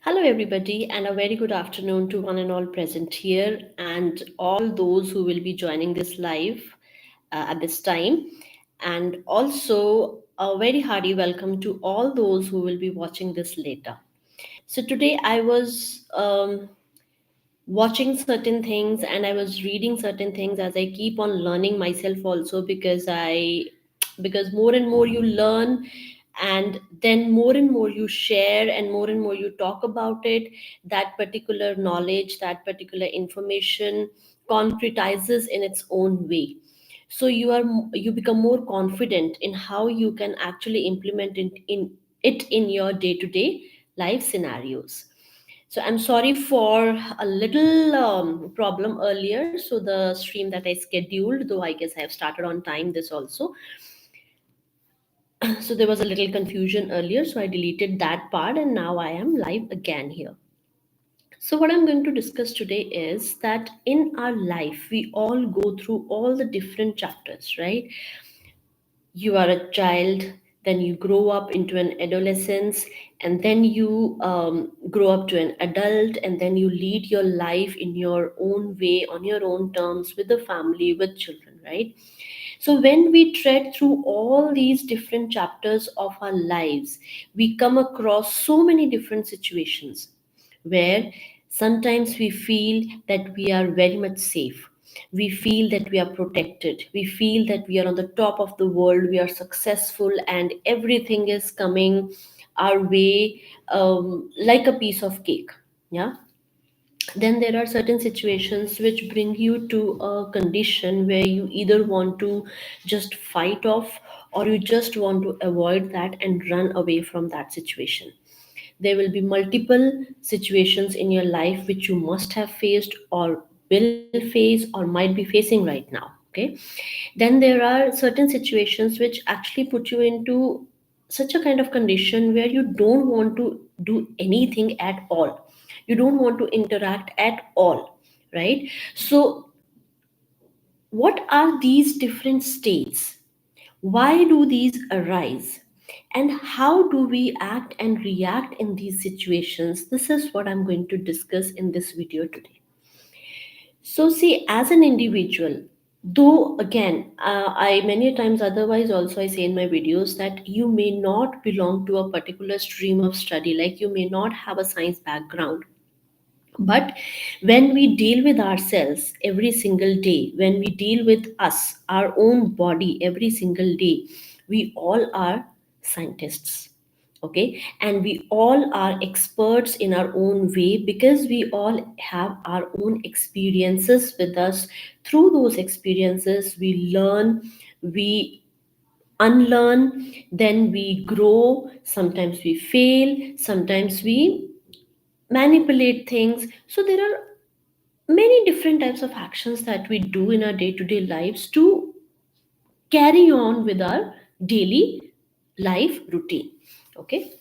Hello, everybody, and a very good afternoon to one and all present here, and all those who will be joining this live at this time. And also, a very hearty welcome to all those who will be watching this later. So, today I was watching certain things and I was reading certain things as I keep on learning myself also because more and more you learn, and then more and more you share and more you talk about it, that particular knowledge, that particular information concretizes in its own way. So you become more confident in how you can actually implement it in your day to day life scenarios. So I'm sorry for a little problem earlier. So the stream that I scheduled, though I guess I have started on time, this also. So there was a little confusion earlier. So I deleted that part and now I am live again here. So what I'm going to discuss today is that in our life, we all go through all the different chapters, right? You are a child, then you grow up into an adolescence, and then you grow up to an adult, and then you lead your life in your own way, on your own terms, with the family, with children, right? So when we tread through all these different chapters of our lives, we come across so many different situations where sometimes we feel that we are very much safe. We feel that we are protected. We feel that we are on the top of the world. We are successful, and everything is coming our way like a piece of cake. Yeah. Then there are certain situations which bring you to a condition where you either want to just fight off, or you just want to avoid that and run away from that situation. There will be multiple situations in your life which you must have faced, or will face, or might be facing right now. Okay. Then there are certain situations which actually put you into such a kind of condition where you don't want to do anything at all. You don't want to interact at all, right? So, what are these different states? Why do these arise? And how do we act and react in these situations? This is what I'm going to discuss in this video today. So, see, as an individual, though again, I many times otherwise also I say in my videos that you may not belong to a particular stream of study, like you may not have a science background, but when we deal with ourselves every single day, when we deal with us, our own body every single day, we all are scientists. Okay. And we all are experts in our own way because we all have our own experiences with us. Through those experiences, we learn, we unlearn, then we grow. Sometimes we fail, sometimes we manipulate things. So there are many different types of actions that we do in our day-to-day lives to carry on with our daily life routine. Okay.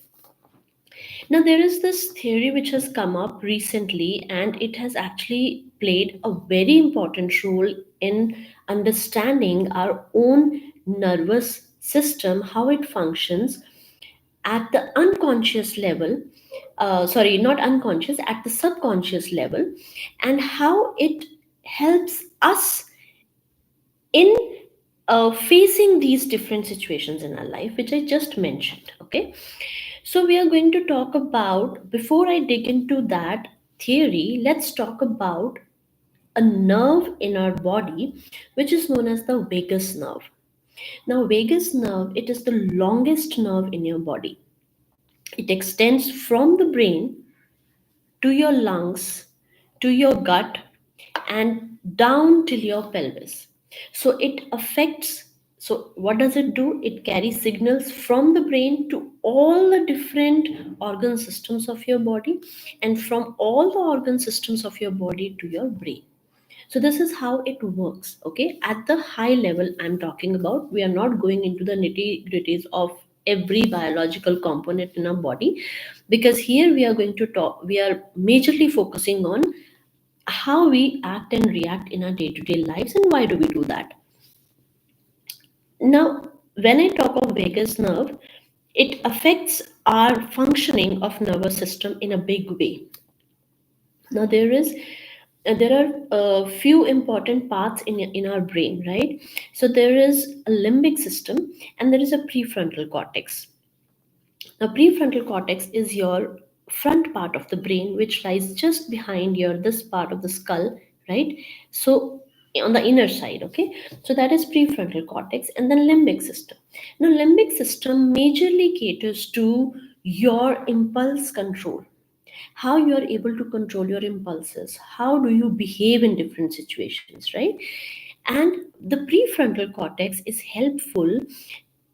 Now there is this theory which has come up recently, and it has actually played a very important role in understanding our own nervous system, how it functions at the unconscious level, sorry, not unconscious, at the subconscious level, and how it helps us in facing these different situations in our life, which I just mentioned. Okay. So, we are going to talk about, before I dig into that theory, let's talk about a nerve in our body, which is known as the vagus nerve. Now, vagus nerve, it is the longest nerve in your body. It extends from the brain to your lungs, to your gut, and down till your pelvis. So it affects. So, what does it do? It carries signals from the brain to all the different organ systems of your body, and from all the organ systems of your body to your brain. So this is how it works. Okay. At the high level, I'm talking about, we are not going into the nitty gritties of every biological component in our body, because here we are going to talk, we are majorly focusing on how we act and react in our day-to-day lives and why do we do that. Now, when I talk of vagus nerve, it affects our functioning of nervous system in a big way. Now there are a few important parts in our brain, right? So there is a limbic system and there is a prefrontal cortex. Now, prefrontal cortex is your front part of the brain, which lies just behind your this part of the skull, right? So, on the inner side, okay. So that is prefrontal cortex, and then limbic system. Now, limbic system majorly caters to your impulse control, how you are able to control your impulses, how do you behave in different situations, right? And the prefrontal cortex is helpful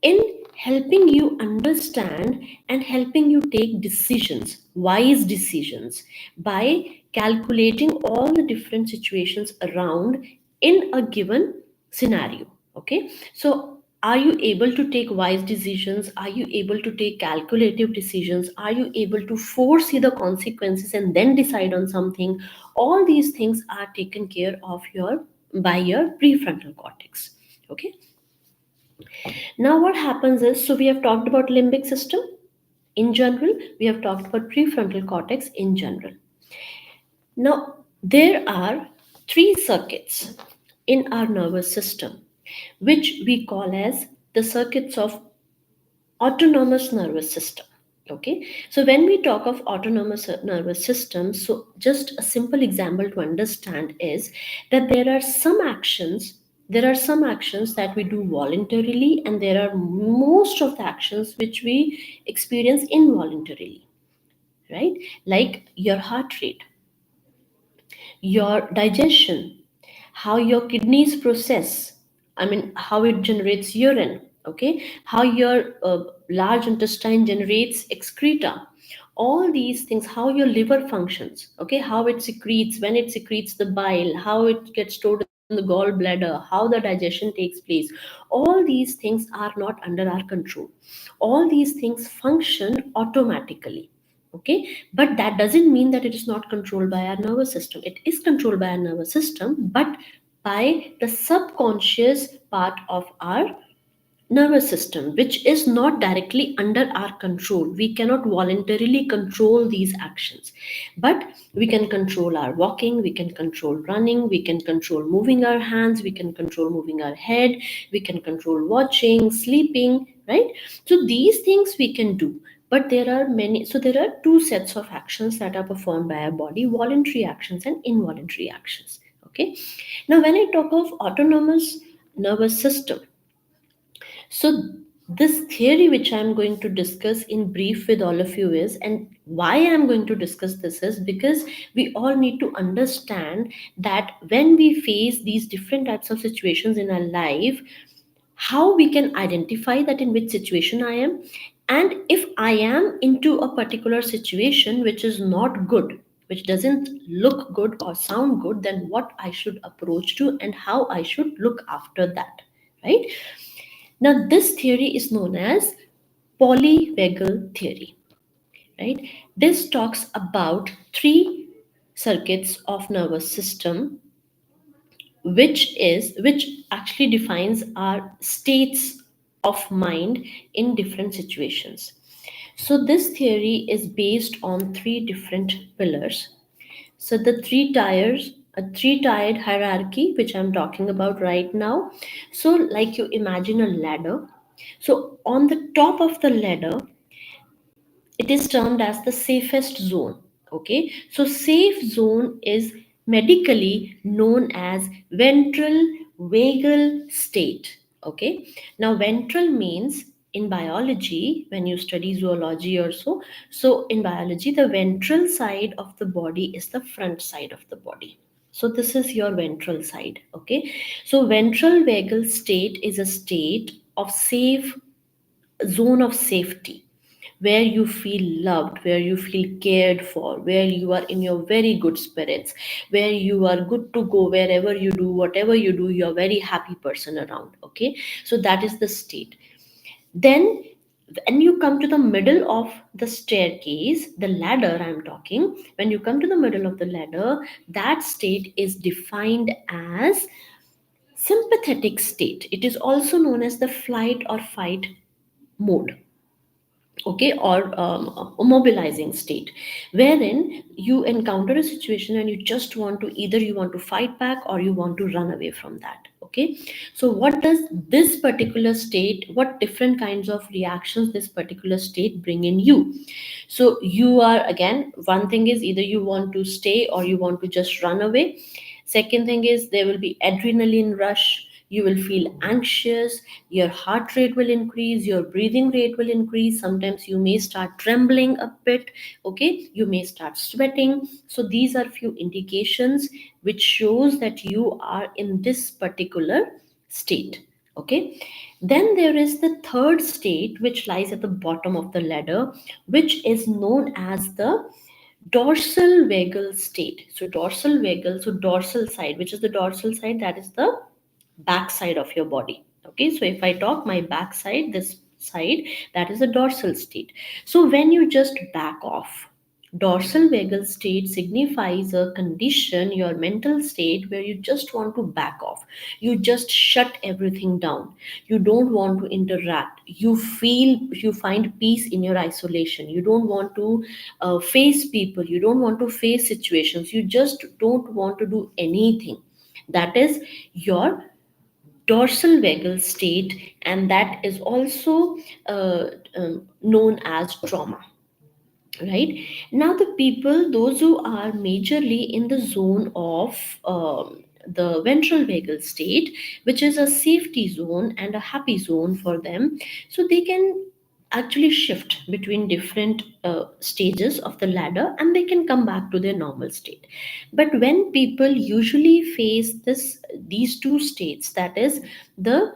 in helping you understand and helping you take decisions, wise decisions, by calculating all the different situations around in a given scenario. Okay, so are you able to take wise decisions? Are you able to take calculative decisions? Are you able to foresee the consequences and then decide on something? All these things are taken care of your by your prefrontal cortex. Okay, now, what happens is, so we have talked about limbic system in general, we have talked about prefrontal cortex in general. Now, there are three circuits in our nervous system, which we call as the circuits of autonomous nervous system. Okay, so when we talk of autonomous nervous system, so just a simple example to understand is that there are some actions that we do voluntarily, and there are most of the actions which we experience involuntarily, right? Like your heart rate, your digestion, how your kidneys process, I mean, how it generates urine, okay, how your large intestine generates excreta, all these things, how your liver functions, okay, how it secretes, when it secretes the bile, how it gets stored in the gallbladder, how the digestion takes place, all these things are not under our control. All these things function automatically. Okay, but that doesn't mean that it is not controlled by our nervous system. It is controlled by our nervous system, but by the subconscious part of our nervous system, which is not directly under our control. We cannot voluntarily control these actions, but we can control our walking, we can control running, we can control moving our hands, we can control moving our head, we can control watching, sleeping, right? So these things we can do. But there are many, so there are two sets of actions that are performed by our body: voluntary actions and involuntary actions. Okay, now when I talk of autonomous nervous system, so, this theory, which I'm going to discuss in brief with all of you, is, and why I'm going to discuss this is because we all need to understand that when we face these different types of situations in our life, how we can identify that in which situation I am, and if I am into a particular situation which is not good, which doesn't look good or sound good, then what I should approach to and how I should look after that, right? Now, this theory is known as polyvagal theory, right? This talks about three circuits of nervous system, which actually defines our states of mind in different situations. So this theory is based on three different pillars. So the a three-tiered hierarchy, which I'm talking about right now. So like you imagine a ladder. So on the top of the ladder, it is termed as the safest zone. Okay, so safe zone is medically known as ventral vagal state. Okay, now ventral means, in biology, when you study zoology or so, so in biology the ventral side of the body is the front side of the body. So this is your ventral side. Okay, so ventral vagal state is a state of safe, zone of safety, where you feel loved, where you feel cared for, where you are in your very good spirits, where you are good to go, wherever you do, whatever you do, you're a very happy person around. Okay, so that is the state. Then when you come to the middle of the staircase, the ladder I'm talking, when you come to the middle of the ladder, that state is defined as sympathetic state. It is also known as the flight or fight mode. okay, or a mobilizing state, wherein you encounter a situation and you just want to, either you want to fight back or you want to run away from that. Okay, so what does this particular state, what different kinds of reactions this particular state bring in you? So you are, again, one thing is either you want to stay or you want to just run away. Second thing is there will be adrenaline rush, you will feel anxious, your heart rate will increase, your breathing rate will increase, sometimes you may start trembling a bit, okay, you may start sweating. So these are few indications which shows that you are in this particular state. Okay, then there is the third state which lies at the bottom of the ladder, which is known as the dorsal vagal state. So dorsal vagal, so dorsal side, which is the dorsal side, that is the back side of your body. Okay, so if I talk my back side, this side, that is the dorsal state. So when you just back off, dorsal vagal state signifies a condition, your mental state, where you just want to back off, you just shut everything down, you don't want to interact, you feel, you find peace in your isolation, you don't want to face people, you don't want to face situations, you just don't want to do anything. That is your dorsal vagal state, and that is also uh, known as trauma. Right, now the people, those who are majorly in the zone of the ventral vagal state, which is a safety zone and a happy zone for them, so they can actually shift between different stages of the ladder and they can come back to their normal state. But when people usually face these two states, that is the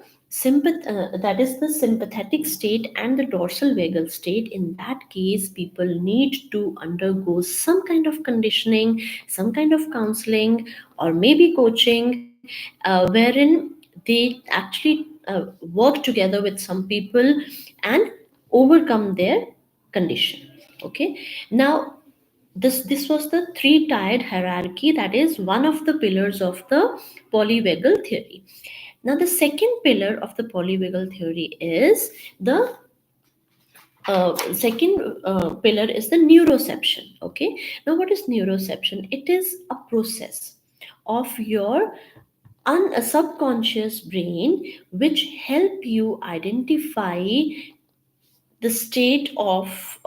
that is the sympathetic state and the dorsal vagal state, in that case people need to undergo some kind of conditioning, some kind of counseling, or maybe coaching, wherein they actually work together with some people and overcome their condition. Okay, now this was the three tiered hierarchy, that is one of the pillars of the polyvagal theory. Now, the second pillar of the polyvagal theory is the second pillar is the neuroception. Okay. Now, what is neuroception? It is a process of your subconscious brain which help you identify the state of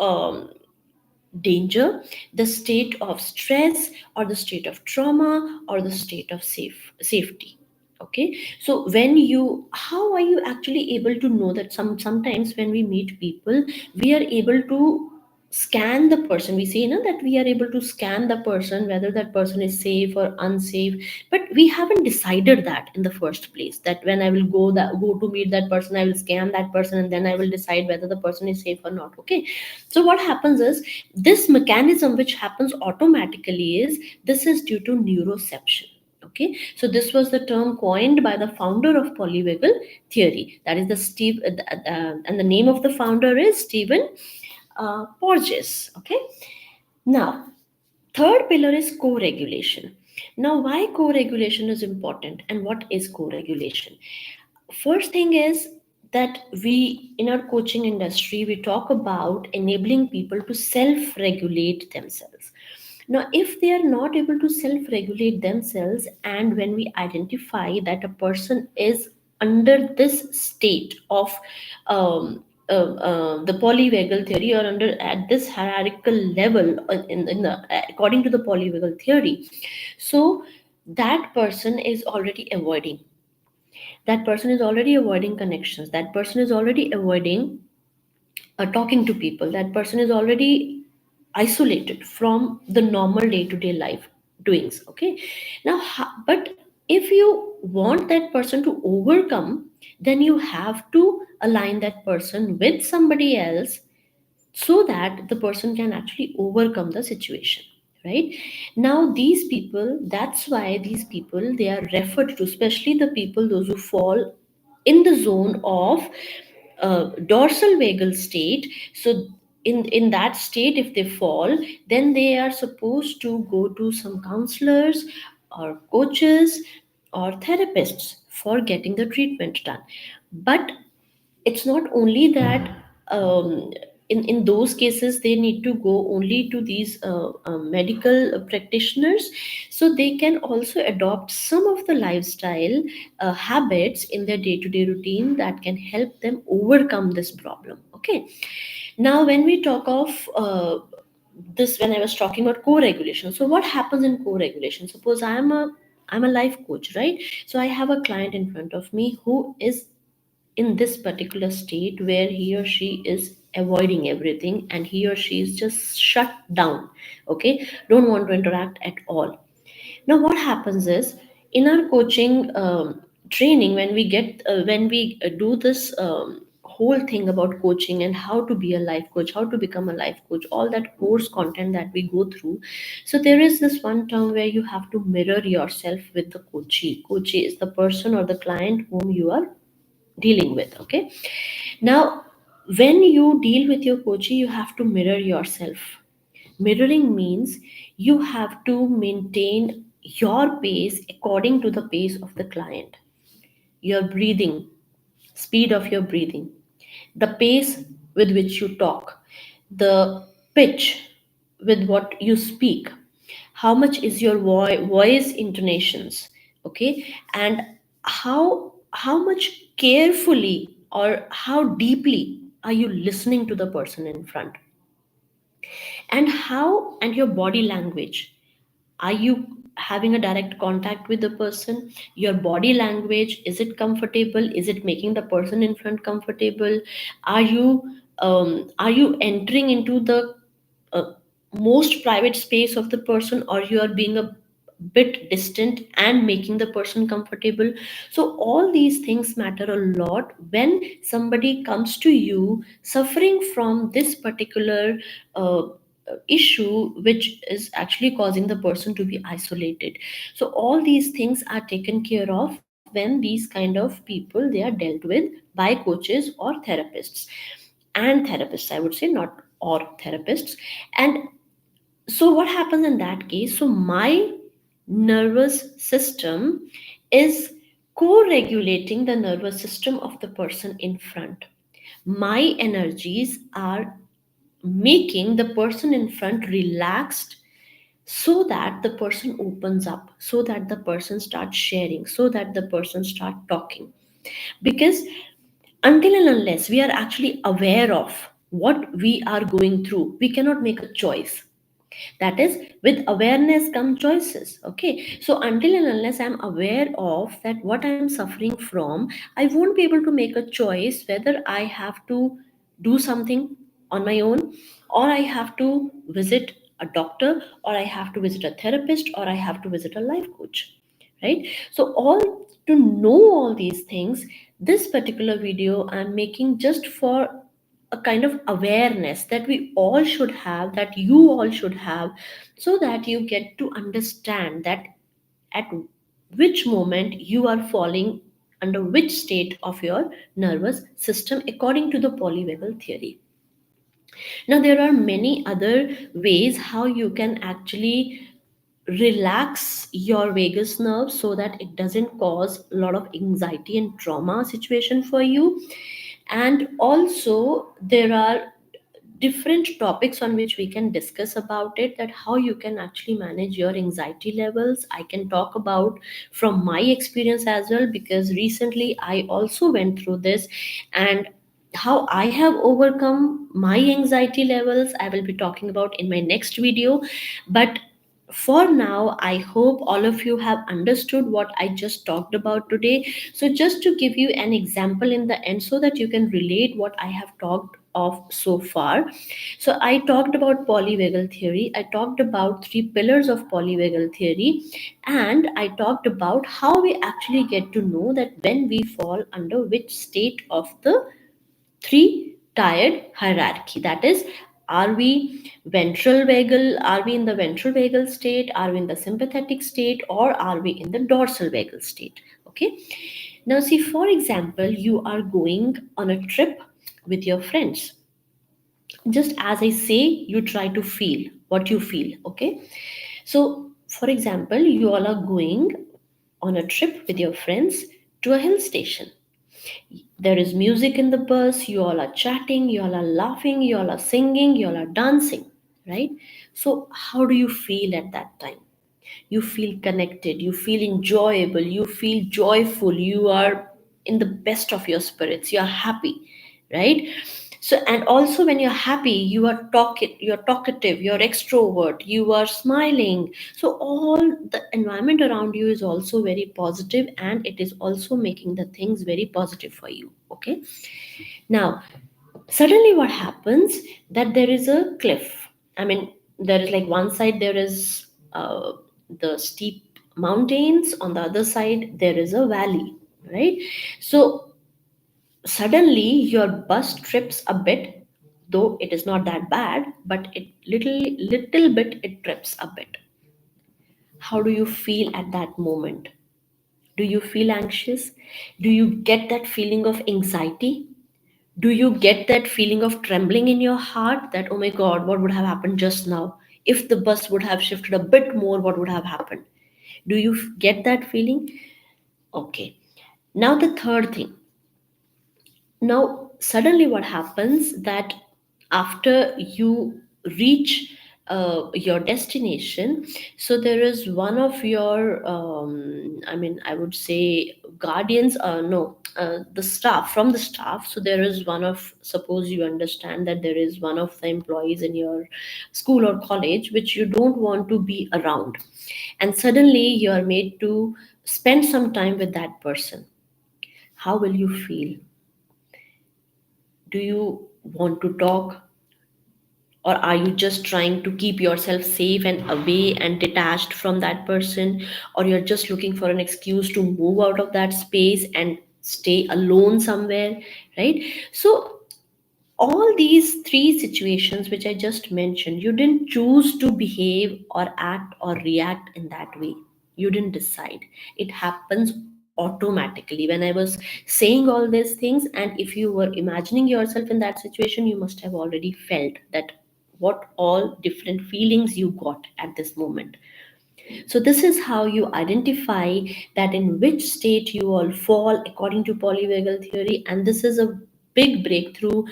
danger, the state of stress, or the state of trauma, or the state of safety. Okay, so when you, how are you actually able to know that? Sometimes when we meet people, we are able to scan the person, we say, that we are able to scan the person whether that person is safe or unsafe, but we haven't decided that in the first place, that when I will go to meet that person, I will scan that person and then I will decide whether the person is safe or not. Okay, so what happens is, this mechanism which happens automatically is, this is due to neuroception. Okay, so this was the term coined by the founder of polyvagal theory, that is the and the name of the founder is Stephen Porges. Okay, now third pillar is co-regulation. Now, why co-regulation is important and what is co-regulation? First thing is that we, in our coaching industry, we talk about enabling people to self-regulate themselves. Now, if they are not able to self-regulate themselves, and when we identify that a person is under this state of the polyvagal theory, or under at this hierarchical level, in the according to the polyvagal theory, so that person is already avoiding, that person is already avoiding connections, that person is already avoiding talking to people, that person is already isolated from the normal day to day life doings. Okay, now but if you want that person to overcome, then you have to align that person with somebody else, so that the person can actually overcome the situation. Right, now these people, that's why these people, they are referred to, especially the people, those who fall in the zone of dorsal vagal state. So in that state, if they fall, then they are supposed to go to some counselors or coaches or therapists for getting the treatment done. But it's not only that, in those cases they need to go only to these medical practitioners, so they can also adopt some of the lifestyle habits in their day to day routine that can help them overcome this problem. Okay, now when we talk of this, when I was talking about co-regulation, so what happens in co-regulation? Suppose I'm a life coach, right? So I have a client in front of me who is in this particular state where he or she is avoiding everything, and he or she is just shut down. Okay, don't want to interact at all. Now what happens is, in our coaching training, when we do this whole thing about coaching and how to be a life coach, how to become a life coach, all that course content that we go through, so there is this one term where you have to mirror yourself with the coachee. Coachee is the person or the client whom you are dealing with. Okay, now when you deal with your coachee, you have to mirror yourself. Mirroring means you have to maintain your pace according to the pace of the client. Your breathing, speed of your breathing, the pace with which you talk, the pitch with what you speak, how much is your voice intonations, okay, and how much carefully or how deeply are you listening to the person in front, and how, and your body language. Are you having a direct contact with the person? Your body language, is it comfortable? Is it making the person in front comfortable? Are you are you entering into the uh, most private space of the person, or you are being a bit distant and making the person comfortable? So all these things matter a lot when somebody comes to you suffering from this particular issue, which is actually causing the person to be isolated. So all these things are taken care of when these kind of people, they are dealt with by coaches or therapists. And therapists, I would say, not or therapists. And so what happens in that case? So my nervous system is co-regulating the nervous system of the person in front. My energies are making the person in front relaxed, so that the person opens up, so that the person starts sharing, so that the person start talking. Because until and unless we are actually aware of what we are going through, we cannot make a choice. That is, with awareness come choices. Okay, so until and unless I'm aware of that what I'm suffering from, I won't be able to make a choice whether I have to do something on my own, or I have to visit a doctor, or I have to visit a therapist, or I have to visit a life coach, right? So all, to know all these things, this particular video I'm making just for a kind of awareness that we all should have, that you all should have, so that you get to understand that at which moment you are falling under which state of your nervous system according to the polyvagal theory. Now there are many other ways how you can actually relax your vagus nerve so that it doesn't cause a lot of anxiety and trauma situation for you. And also there are different topics on which we can discuss about it, that how you can actually manage your anxiety levels. I can talk about from my experience as well, because recently I also went through this, and how I have overcome my anxiety levels I will be talking about in my next video. But for now, I hope all of you have understood what I just talked about today. So, just to give you an example in the end so that you can relate what I have talked of so far. So, I talked about polyvagal theory, I talked about three pillars of polyvagal theory, and I talked about how we actually get to know that when we fall under which state of the three tiered hierarchy. That is, are we ventral vagal, are we in the ventral vagal state, are we in the sympathetic state, or are we in the dorsal vagal state? Okay, now see, for example, you are going on a trip with your friends. Just as I say, you try to feel what you feel. Okay, so for example, you all are going on a trip with your friends to a hill station. There is music in the bus, you all are chatting, you all are laughing, you all are singing, you all are dancing, right? So, how do you feel at that time? You feel connected, you feel enjoyable, you feel joyful, you are in the best of your spirits, you are happy, right? So, and also when you're happy, you're talkative, you're extrovert, you are smiling. So all the environment around you is also very positive, and it is also making the things very positive for you. Okay. Now, suddenly what happens, that there is a cliff. I mean, there is like one side there is the steep mountains, on the other side there is a valley, right? So suddenly your bus trips a bit, though it is not that bad, but it little bit it trips a bit. How do you feel at that moment? Do you feel anxious? Do you get that feeling of anxiety? Do you get that feeling of trembling in your heart, that, oh my God, what would have happened just now? If the bus would have shifted a bit more, what would have happened? Do you get that feeling? Okay. Now, the third thing. Now, suddenly, what happens, that after you reach your destination, so there is one of your, I mean, I would say guardians, no, the staff, from the staff. So there is one of, suppose you understand that there is one of the employees in your school or college which you don't want to be around, and suddenly you are made to spend some time with that person. How will you feel? Do you want to talk, or are you just trying to keep yourself safe and away and detached from that person, or you're just looking for an excuse to move out of that space and stay alone somewhere, right? So all these three situations which I just mentioned, you didn't choose to behave or act or react in that way. You didn't decide. It happens automatically. When I was saying all these things, and if you were imagining yourself in that situation, you must have already felt that what all different feelings you got at this moment. So, this is how you identify that in which state you all fall according to polyvagal theory, and this is a big breakthrough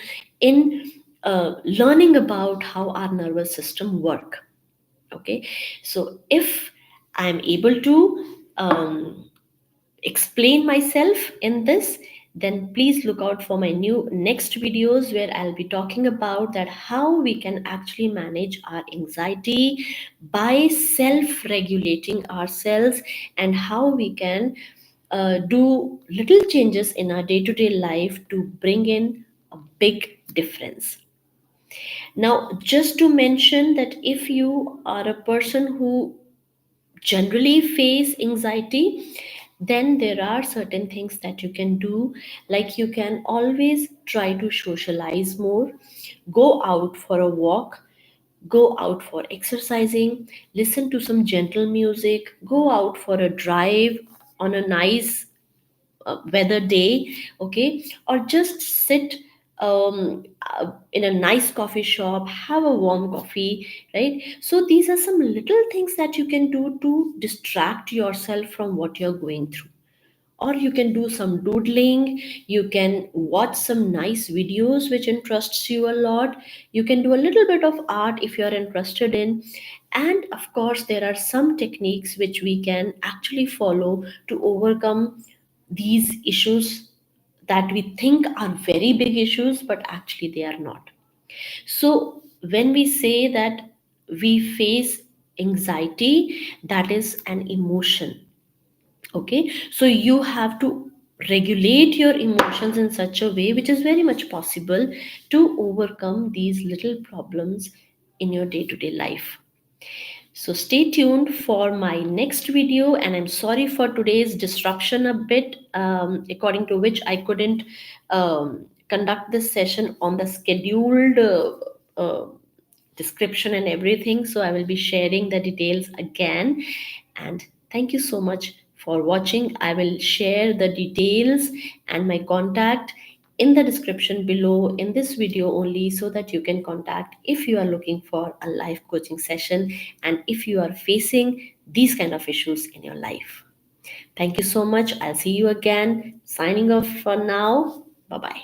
in learning about how our nervous system work. Okay, so if I'm able to explain myself in this, then please look out for my new next videos where I'll be talking about that how we can actually manage our anxiety by self regulating ourselves, and how we can do little changes in our day to day life to bring in a big difference. Now, just to mention that if you are a person who generally face anxiety, then there are certain things that you can do. Like, you can always try to socialize more, go out for a walk, go out for exercising, listen to some gentle music, go out for a drive on a nice weather day, okay, or just sit in a nice coffee shop, have a warm coffee, right? So these are some little things that you can do to distract yourself from what you're going through. Or you can do some doodling, you can watch some nice videos which interests you a lot, you can do a little bit of art if you're interested in. And of course, there are some techniques which we can actually follow to overcome these issues that we think are very big issues, but actually they are not. So when we say that we face anxiety, that is an emotion. Okay, so you have to regulate your emotions in such a way which is very much possible to overcome these little problems in your day to day life. So stay tuned for my next video, and I'm sorry for today's disruption a bit, according to which I couldn't conduct this session on the scheduled description and everything. So I will be sharing the details again. And thank you so much for watching. I will share the details and my contact in the description below in this video only, so that you can contact if you are looking for a live coaching session and if you are facing these kind of issues in your life. Thank you so much. I'll see you again. Signing off for now. Bye bye.